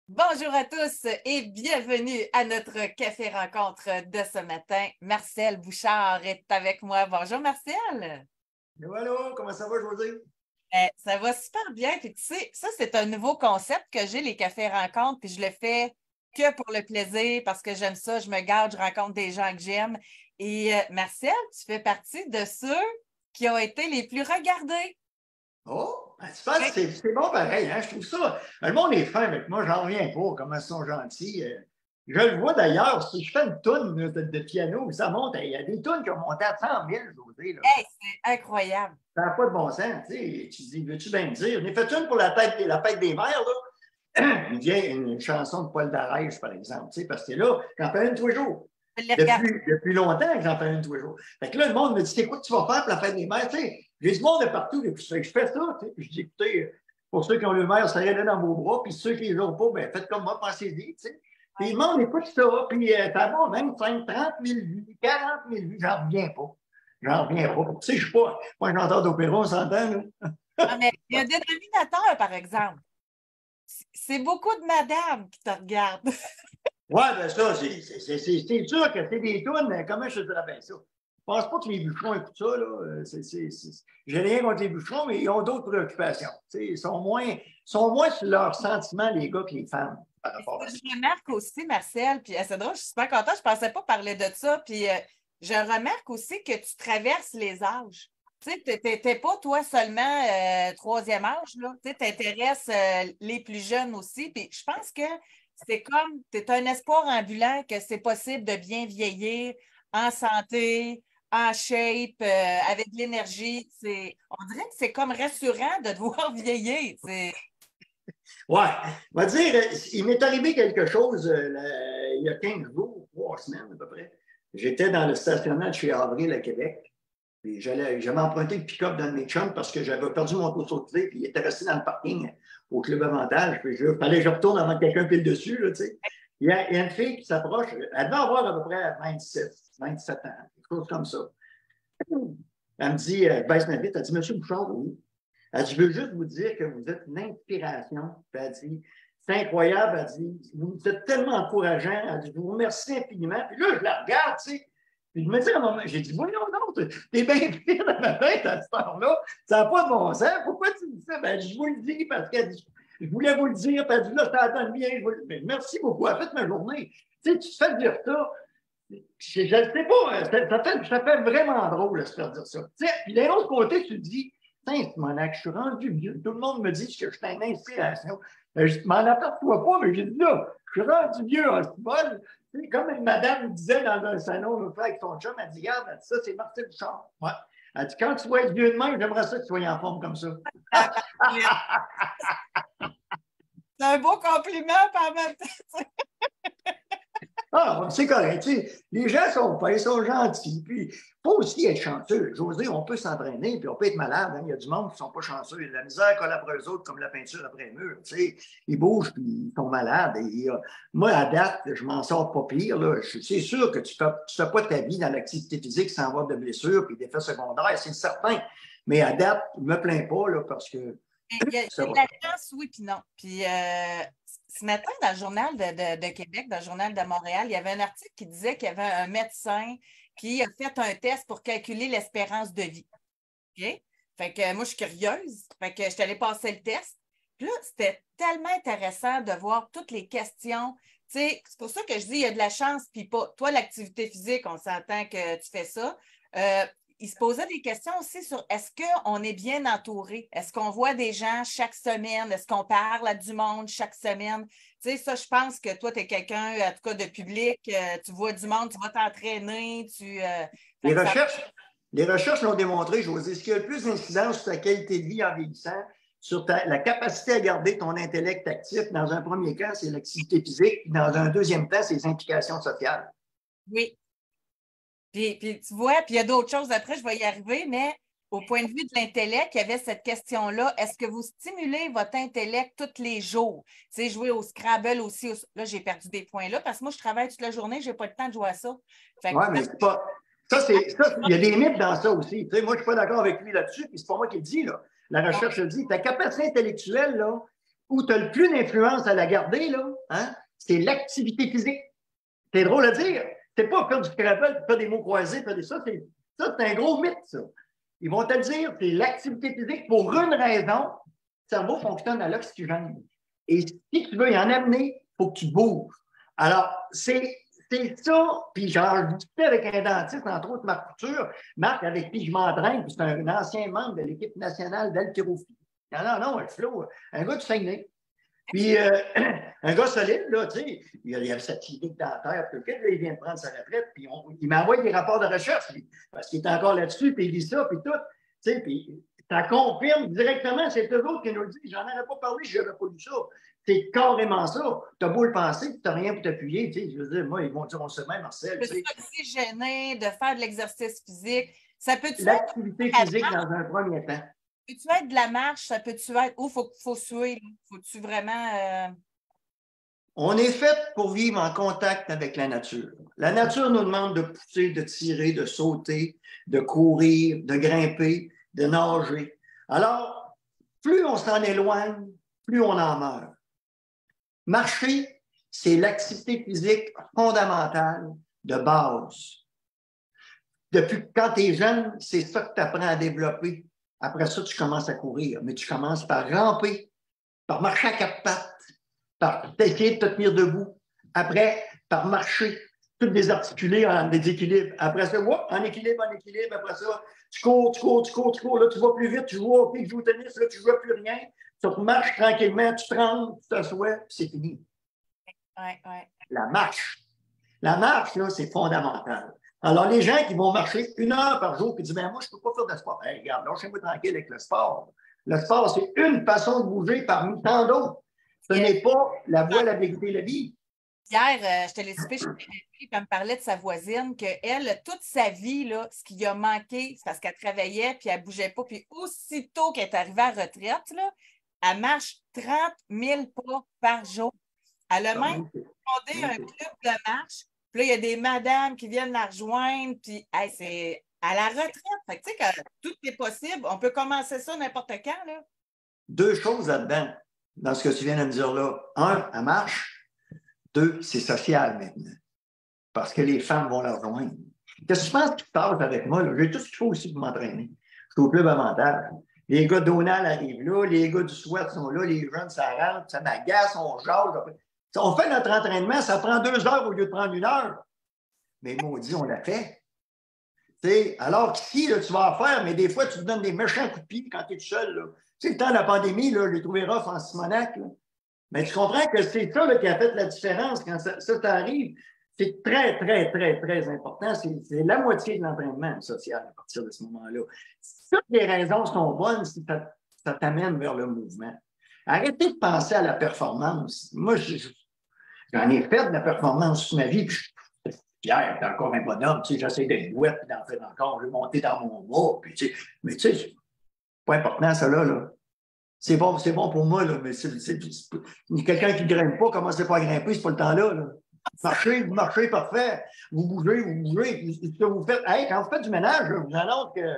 Bonjour à tous et bienvenue à notre café rencontre de ce matin. Marcel Bouchard est avec moi. Bonjour Marcel. Allô, allô, comment ça va, José? Ça va super bien. Puis tu sais, ça c'est un nouveau concept que j'ai, les cafés rencontres, puis je le fais que pour le plaisir parce que j'aime ça, je me garde, je rencontre des gens que j'aime. Et Marcel, tu fais partie de ceux qui ont été les plus regardés. Oh, ben, tu penses que c'est bon pareil, hein? Je trouve ça. Le monde est fin avec moi, j'en reviens pas, comment ils sont gentils. Je le vois d'ailleurs, si je fais une toune de piano, ça monte, il y a des tounes qui ont monté à 100 000, José, là. Hey, c'est incroyable. Ça n'a pas de bon sens, tu sais. Tu dis, veux-tu bien me dire? On a fait une pour la fête des mères, là. Une chanson de Paul Darèche, par exemple, tu sais, parce que là, j'en fais une tous les jours. Je l'ai regardé. Depuis longtemps que j'en fais une tous les jours. Fait que là, le monde me dit, c'est quoi que tu vas faire pour la fête des mères? Tu sais, j'ai du monde de partout depuis ça. Je fais ça, tu sais. Puis je dis, écoutez, pour ceux qui ont le mère, ça allait dans vos bras. Puis ceux qui ne l'ont pas, ben, faites comme moi, pensez-y, tu sais. Puis le monde écoute ça. Puis ça va 25, 30 000 vues, 40 000 vues. J'en reviens pas. J'en reviens pas. Tu sais, je ne suis pas un chanteur d'opéra, on s'entend, là. Ah, mais il y a un dénominateur, par exemple. C'est beaucoup de madames qui te regardent. Ouais, ben ça, c'est sûr que c'est des tunes, mais comment je te dirais bien ça? Je pense pas que les bûcherons écoutent ça, là. J'ai rien contre les bûcherons, mais ils ont d'autres préoccupations. Ils sont moins sur leurs sentiments, les gars, que les femmes, par rapport à ça. Je remarque aussi, Marcel, puis c'est drôle, je suis super contente, je ne pensais pas parler de ça, puis je remarque aussi que tu traverses les âges. Tu sais, tu n'étais pas toi seulement troisième âge, là. Tu t'intéresses les plus jeunes aussi, puis je pense que c'est comme, tu es un espoir ambulant que c'est possible de bien vieillir en santé, en shape, avec de l'énergie. On dirait que c'est comme rassurant de te voir vieillir. Ouais, on va dire, il m'est arrivé quelque chose il y a 15 jours, 3 semaines à peu près. J'étais dans le stationnement de chez Avril à Québec. Puis j'avais emprunté le pick-up d'un de mes chums parce que j'avais perdu mon trousseau de clés, puis il était resté dans le parking au Club Avantage. Puis il fallait que je retourne avant que quelqu'un pile dessus, là, tu sais. Il y a une fille qui s'approche, elle devait avoir à peu près 27 ans, quelque chose comme ça. Elle me dit, baisse ma vitre, elle dit, Monsieur Bouchard, oui. Elle dit, je veux juste vous dire que vous êtes une inspiration. Puis elle dit, c'est incroyable, elle dit, vous êtes tellement encourageant. Elle dit, je vous remercie infiniment. Puis là, je la regarde, tu sais. Puis je me dis à un moment, j'ai dit, voyons donc, t'es bien pire dans ma tête à cette heure-là. Ça n'a pas de bon sens. Pourquoi tu dis ça? Ben, je vous le dis parce que je voulais vous le dire. Puis elle dit, là, ça donne bien. Mais merci beaucoup. Elle a fait ma journée. Tu sais, tu te fais dire ça. Je ne sais pas, ça fait vraiment drôle de se faire dire ça. Puis d'un autre côté, tu te dis, tiens, Monac, je suis rendu vieux. Tout le monde me dit que je suis une inspiration. Je m'en aperçois pas, mais j'ai dit là, je suis rendu vieux en ce bol. Comme une madame me disait dans un salon, avec son chum, elle dit, regarde, elle dit, ça, c'est Marcel Duchamp. Ouais. Elle dit, quand tu vas être vieux de même, j'aimerais ça que tu sois en forme comme ça. C'est un beau compliment, par même temps. Ah, c'est correct. Tu sais, les gens sont pas, ils sont gentils. Puis, il faut aussi être chanceux. José, on peut s'entraîner, puis on peut être malade. Hein. Il y a du monde qui ne sont pas chanceux. Il y a de la misère colle après eux autres, comme la peinture après le mur. Tu sais, ils bougent, puis ils sont malades. Et, moi, à date, je m'en sors pas pire. Là. C'est sûr que tu ne fais pas ta vie dans l'activité physique sans avoir de blessures puis d'effets secondaires, c'est certain. Mais à date, je ne me plains pas là, parce que Il y a de la chance, oui, puis non. Puis ce matin, dans le journal de Québec, dans le journal de Montréal, il y avait un article qui disait qu'il y avait un médecin qui a fait un test pour calculer l'espérance de vie. OK? Fait que moi, je suis curieuse. Fait que je suis allée passer le test. Puis là, c'était tellement intéressant de voir toutes les questions. Tu sais, c'est pour ça que je dis il y a de la chance, puis pas. Toi, l'activité physique, on s'entend que tu fais ça. Il se posait des questions aussi sur est-ce qu'on est bien entouré? Est-ce qu'on voit des gens chaque semaine? Est-ce qu'on parle à du monde chaque semaine? Tu sais, ça, je pense que toi, tu es quelqu'un, en tout cas, de public, tu vois du monde, tu vas t'entraîner, les recherches, les recherches l'ont démontré, José. Ce qui a le plus d'incidence sur ta qualité de vie en vieillissant, sur la capacité à garder ton intellect actif, dans un premier cas, c'est l'activité physique, puis dans un deuxième temps, c'est les implications sociales. Oui. Puis tu vois, puis il y a d'autres choses après, je vais y arriver, mais au point de vue de l'intellect, il y avait cette question-là. Est-ce que vous stimulez votre intellect tous les jours? Tu sais, jouer au Scrabble aussi. Là, j'ai perdu des points là parce que moi, je travaille toute la journée, je n'ai pas le temps de jouer à ça. Oui, mais c'est pas. Ça, il y a des mythes dans ça aussi. Tu sais, moi, je ne suis pas d'accord avec lui là-dessus, puis c'est pas moi qui le dis, là. La recherche le dit. Ta capacité intellectuelle, là, où tu as le plus d'influence à la garder, là, hein, c'est l'activité physique. C'est drôle à dire. C'est pas faire du scrabble, faire des mots croisés, faire des ça. C'est un gros mythe, ça. Ils vont te dire c'est l'activité physique pour une raison. Le cerveau fonctionne à l'oxygène. Et si tu veux y en amener, il faut que tu bouges. Alors, c'est ça. Puis, genre, je discutais avec un dentiste, entre autres, Marc Couture, Marc, avec qui je m'entraîne, puis c'est un ancien membre de l'équipe nationale d'haltérophilie. Non, Flo, un gars du Saguenay. Puis, un gars solide, là, tu sais, il avait sa clinique dentaire, puis là, il vient de prendre sa retraite, puis il m'envoie des rapports de recherche, lui, parce qu'il est encore là-dessus, puis il lit ça, puis tout, tu sais, puis ça confirme directement, c'est eux autres qui nous le disent, j'en avais pas parlé, je n'avais pas lu ça. C'est carrément ça. Tu as beau le penser, tu n'as rien pour t'appuyer, tu sais, je veux dire, moi, ils vont dire, on se met, Marcel, De tu sais. s'oxygéner, de faire de l'exercice physique. Ça peut-tu être L'activité physique dans un premier temps. peut-tu être de la marche? Ça peut-tu être où faut suer? Faut-tu vraiment. On est fait pour vivre en contact avec la nature. La nature nous demande de pousser, de tirer, de sauter, de courir, de grimper, de nager. Alors, plus on s'en éloigne, plus on en meurt. Marcher, c'est l'activité physique fondamentale de base. Depuis quand tu es jeune, c'est ça que tu apprends à développer. Après ça, tu commences à courir, mais tu commences par ramper, par marcher à quatre pattes, par essayer de te tenir debout. Après, par marcher, tout désarticulé en déséquilibre. Après ça, en équilibre. Après ça, tu cours. Là, tu vas plus vite, tu joues au hockey, tu joues au tennis, là, tu ne joues plus rien. Tu marches tranquillement, tu te rends, tu t'assois, puis c'est fini. Ouais, ouais. La marche. La marche, là, c'est fondamental. Alors, les gens qui vont marcher 1 heure par jour, qui disent, ben moi, je ne peux pas faire de sport. Hey, regarde, lâchez-moi tranquille avec le sport. Le sport, c'est une façon de bouger parmi tant d'autres. Ce n'est pas la voie, la vérité, la vie. Hier, je te l'ai soupé chez elle, puis elle me parlait de sa voisine, qu'elle, toute sa vie, là, ce qui lui a manqué, c'est parce qu'elle travaillait, puis elle ne bougeait pas. Puis aussitôt qu'elle est arrivée à la retraite, là, elle marche 30 000 pas par jour. Elle a même fondé un club de marche. Puis là, il y a des madames qui viennent la rejoindre, puis hey, c'est à la retraite. Fait que tu sais que tout est possible. On peut commencer ça n'importe quand, là. 2 choses là-dedans, dans ce que tu viens de me dire là. 1, elle marche. 2, c'est social maintenant. Parce que les femmes vont la rejoindre. Qu'est-ce que tu penses qui se passe avec moi? J'ai tout ce qu'il faut aussi pour m'entraîner. Je suis au club avantage. Les gars d'Onal arrivent là, les gars du SWAT sont là, les jeunes, ça rentre, ça m'agace, on jase. On fait notre entraînement, ça prend 2 heures au lieu de prendre 1 heure. Mais maudit, on l'a fait. T'sais, alors qu'ici, tu vas en faire, mais des fois, tu te donnes des méchants coups de pied quand tu es tout seul. Là. Tu sais, le temps de la pandémie, là, je l'ai trouvé rough en Simonac. Là. Mais tu comprends que c'est ça là, qui a fait la différence quand ça t'arrive. C'est très, très, très, très important. C'est la moitié de l'entraînement social à partir de ce moment-là. Si toutes les raisons sont bonnes, si ça t'amène vers le mouvement. Arrêtez de penser à la performance. Moi, j'en ai fait de la performance toute ma vie, puis je suis fier, t'es encore un bonhomme, tu sais, j'essaie d'être douette, puis d'en faire encore, je vais monter dans mon bras, puis tu sais, mais tu sais, c'est pas important, ça là. C'est bon pour moi, là, mais quelqu'un qui ne grimpe pas, commencez pas à grimper, c'est pas le temps-là. Là. Marchez, parfait. Vous bougez. Ce que vous faites. Hey, quand vous faites du ménage, là, vous annonce que.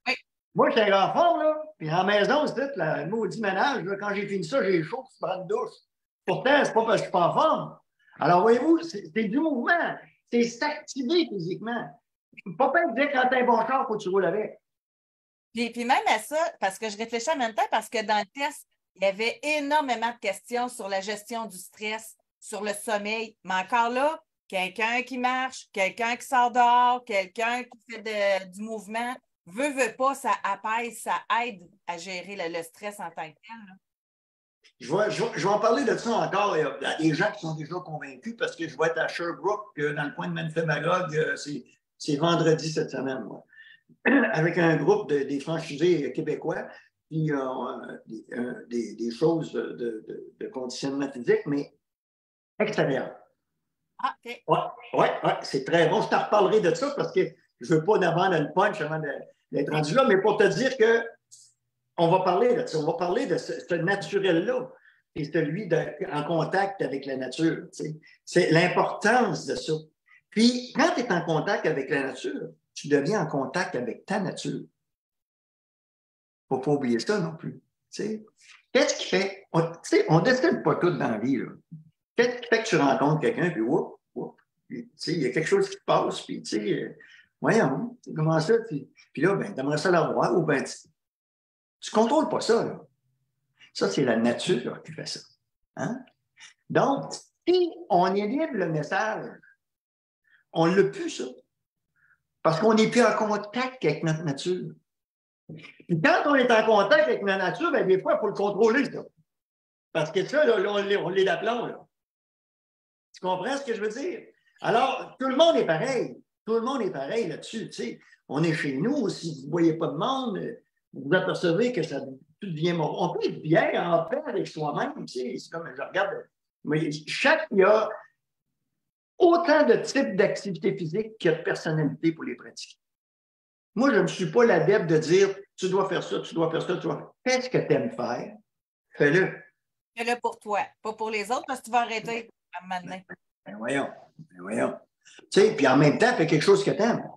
Oui. Moi, j'étais en forme, là. Puis en maison, c'est le maudit ménage. Là, quand j'ai fini ça, j'ai chaud, je prends une douche. Pourtant, c'est pas parce que je suis pas en forme. Alors, voyez-vous, c'est du mouvement. C'est s'activer physiquement. Pas pas dire quand t'as un bon char, faut que tu roules avec. Puis même à ça, parce que je réfléchis en même temps, parce que dans le test, il y avait énormément de questions sur la gestion du stress, sur le sommeil. Mais encore là, quelqu'un qui marche, quelqu'un qui sort dehors, quelqu'un qui fait du mouvement, veut pas, ça apaise, ça aide à gérer le stress en tant que tel. Là. Je vais en parler de ça encore. Il y a des gens qui sont déjà convaincus parce que je vais être à Sherbrooke, dans le coin de Manifest-Magog, c'est vendredi cette semaine, moi, avec un groupe des franchisés québécois, puis des choses de conditionnement physique, mais extérieur. Ah, OK. Ouais, c'est très bon. Je t'en reparlerai de ça parce que je ne veux pas vendre le punch avant d'être rendu là, mais pour te dire que on va parler de ça. On va parler de ce naturel-là et celui en contact avec la nature. C'est l'importance de ça. Puis, quand tu es en contact avec la nature, tu deviens en contact avec ta nature. Il ne faut pas oublier ça non plus. T'sais. Qu'est-ce qui fait? Tu sais, on ne décide pas tout dans la vie, là. Qu'est-ce qui fait que tu rencontres quelqu'un, puis tu sais, il y a quelque chose qui te passe, puis tu sais, voyons, comment ça? Puis là, ben, tu aimerais ça l'avoir, ou ben, tu ne contrôles pas ça, là. Ça, c'est la nature qui fait ça. Hein? Donc, si on élève le message, on ne l'a plus, ça. Parce qu'on n'est plus en contact avec notre nature. Puis quand on est en contact avec notre nature, bien, des fois, il faut le contrôler, ça. Parce que ça, là, on l'est d'aplomb, là. Tu comprends ce que je veux dire? Alors, tout le monde est pareil. Tout le monde est pareil là-dessus. Tu sais. On est chez nous, si vous ne voyez pas de monde, vous apercevez que ça tout devient mort. On peut être bien en paix avec soi-même. Tu sais. C'est comme, je regarde, il y a autant de types d'activités physiques qu'il y a de personnalités pour les pratiquer. Moi, je ne suis pas l'adepte de dire tu dois faire ça, tu dois faire ça, tu dois faire. Qu'est-ce que tu aimes faire? Fais-le. Fais-le pour toi, pas pour les autres, parce que tu vas arrêter à un moment donné. Ben voyons. Ben voyons. Tu sais, puis en même temps, fais quelque chose que tu aimes.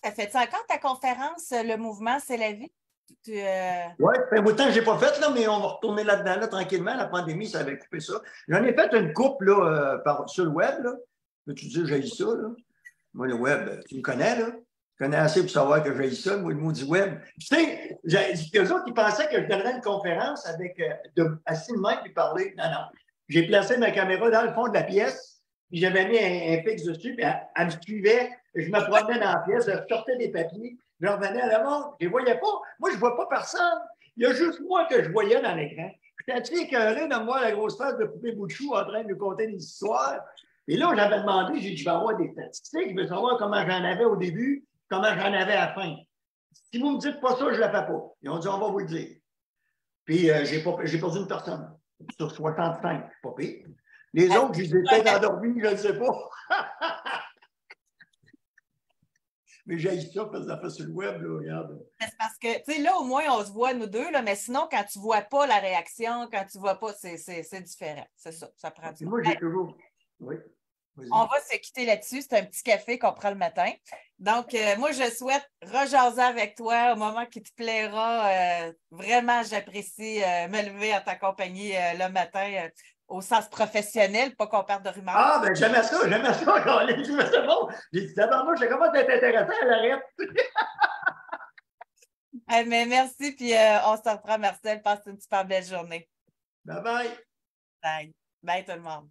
Ça fait ça encore ta conférence, le mouvement, c'est la vie? Oui, ça fait un bout de temps que je n'ai pas fait, là, mais on va retourner là-dedans là, tranquillement. La pandémie, ça avait coupé ça. J'en ai fait une coupe là, sur le web. Là. Peux-tu dire j'ai ça? Là? Moi, le web, tu me connais, là? Tu connais assez pour savoir que j'ai ça, moi, le mot du web. Tu sais, eux autres, ils pensaient que je donnerais une conférence avec assis de même puis parler. Non, non. J'ai placé ma caméra dans le fond de la pièce, puis j'avais mis un fixe dessus, puis elle me suivait. Je me promenais dans la pièce, je sortais des papiers, je revenais à la montre, je ne les voyais pas. Moi, je ne vois pas personne. Il y a juste moi que je voyais dans l'écran. J'étais assez écœuré de me voir la grosse face de poupée bout de chou en train de nous conter des histoires. Et là, j'avais demandé, j'ai dit, je vais avoir des statistiques, je veux savoir comment j'en avais au début, comment j'en avais à la fin. Si vous ne me dites pas ça, je ne la fais pas. Ils ont dit, on va vous le dire. Puis, j'ai perdu une personne sur 65, pas pire. Les autres, je les ai peut-être endormis, je ne sais pas. Mais j'ai ça parce que ça fait sur le web, là, regarde. C'est parce que, tu sais, là, au moins, on se voit, nous deux, là, mais sinon, quand tu ne vois pas la réaction, quand tu ne vois pas, c'est différent. C'est ça, ça prend du temps. Moi, j'ai toujours... Oui. On va se quitter là-dessus. C'est un petit café qu'on prend le matin. Donc, moi, je souhaite rejaser avec toi au moment qui te plaira. Vraiment, j'apprécie me lever à ta compagnie le matin au sens professionnel, pas qu'on perde de rumeur. Ah, ben j'aimais ça, Colin. C'est bon. J'ai dit, d'abord, moi, je commence à être intéressant, elle arrête. Mais merci, puis on se reprend, Marcel. Passe une super belle journée. Bye bye. Bye. Bye, tout le monde.